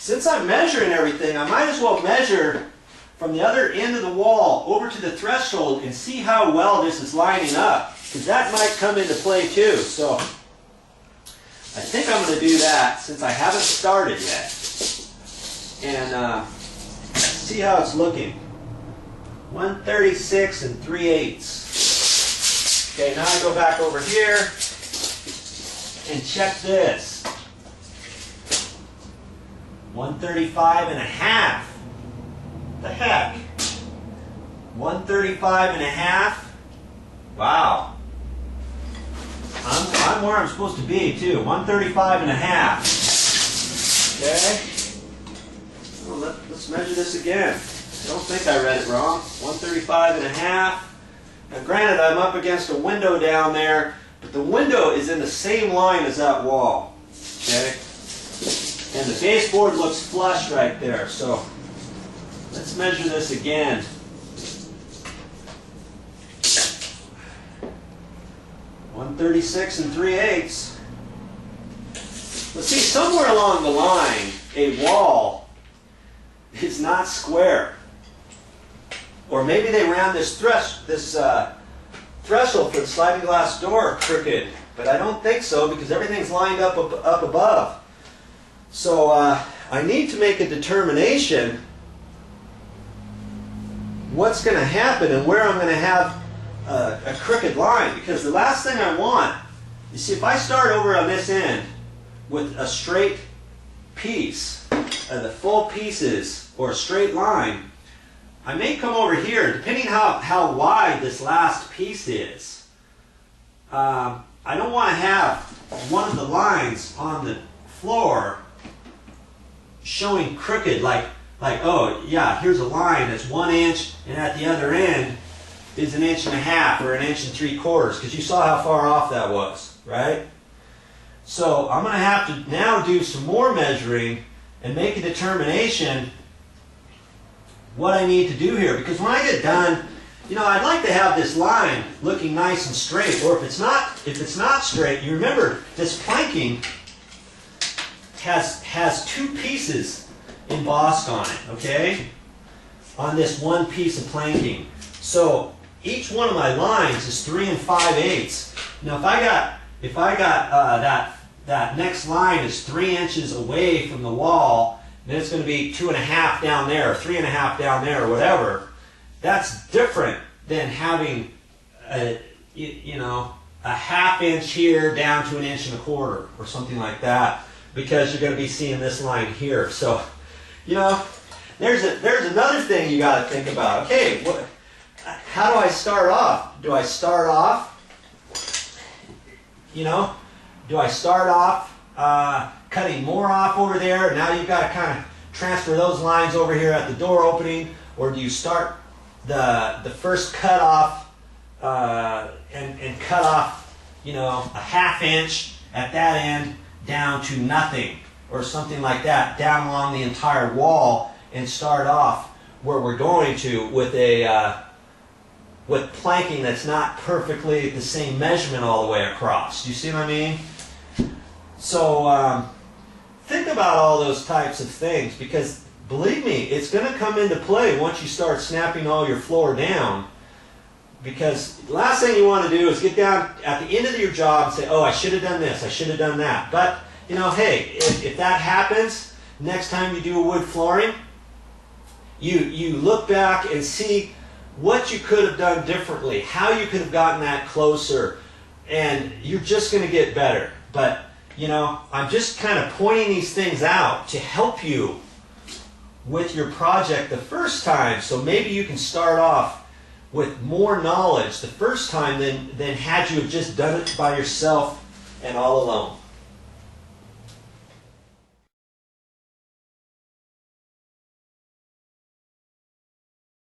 since I'm measuring everything, I might as well measure from the other end of the wall over to the threshold and see how well this is lining up, because that might come into play too. So I think I'm going to do that since I haven't started yet, and see how it's looking. 136 3/8. Okay, now I go back over here and check this. 135 1/2. The heck? 135 1/2. Wow. I'm where I'm supposed to be too. 135 1/2. Okay. Well, let's measure this again. I don't think I read it wrong. 135 1/2. Now granted, I'm up against a window down there, but the window is in the same line as that wall. Okay? And the baseboard looks flush right there. So let's measure this again. 136 3/8. Let's see, somewhere along the line, a wall is not square. Or maybe they ran this threshold for the sliding glass door crooked, but I don't think so because everything's lined up above. So I need to make a determination what's going to happen and where I'm going to have a crooked line, because the last thing I want, you see, if I start over on this end with a straight piece, the full pieces or a straight line, I may come over here, depending how wide this last piece is. I don't want to have one of the lines on the floor showing crooked, like oh yeah, here's a line that's 1 inch and at the other end is 1.5 inches or 1 3/4, because you saw how far off that was, right? So I'm going to have to now do some more measuring and make a determination what I need to do here, because when I get done, you know, I'd like to have this line looking nice and straight, or if it's not straight, you remember this planking has 2 pieces embossed on it, okay? On this one piece of planking. So each one of my lines is 3 5/8. Now if I got that next line is 3 inches away from the wall, then it's going to be 2.5 down there, or 3.5 down there, or whatever. That's different than having a 1/2 inch here down to 1 1.25 inches or something like that, because you're going to be seeing this line here. So, you know, there's another thing you got to think about. Okay, how do I start off? Do I start off, cutting more off over there? Now you've got to kind of transfer those lines over here at the door opening, or do you start the first cut off and cut off, a 1/2 inch at that end down to nothing, or something like that, down along the entire wall, and start off where we're going to with with planking that's not perfectly the same measurement all the way across. Do you see what I mean? So think about all those types of things, because believe me, it's going to come into play once you start snapping all your floor down. Because the last thing you want to do is get down at the end of your job and say, oh, I should have done this, I should have done that. But, hey, if that happens, next time you do a wood flooring, you look back and see what you could have done differently, how you could have gotten that closer, and you're just going to get better. But, I'm just kind of pointing these things out to help you with your project the first time, so maybe you can start off with more knowledge the first time than had you have just done it by yourself and all alone.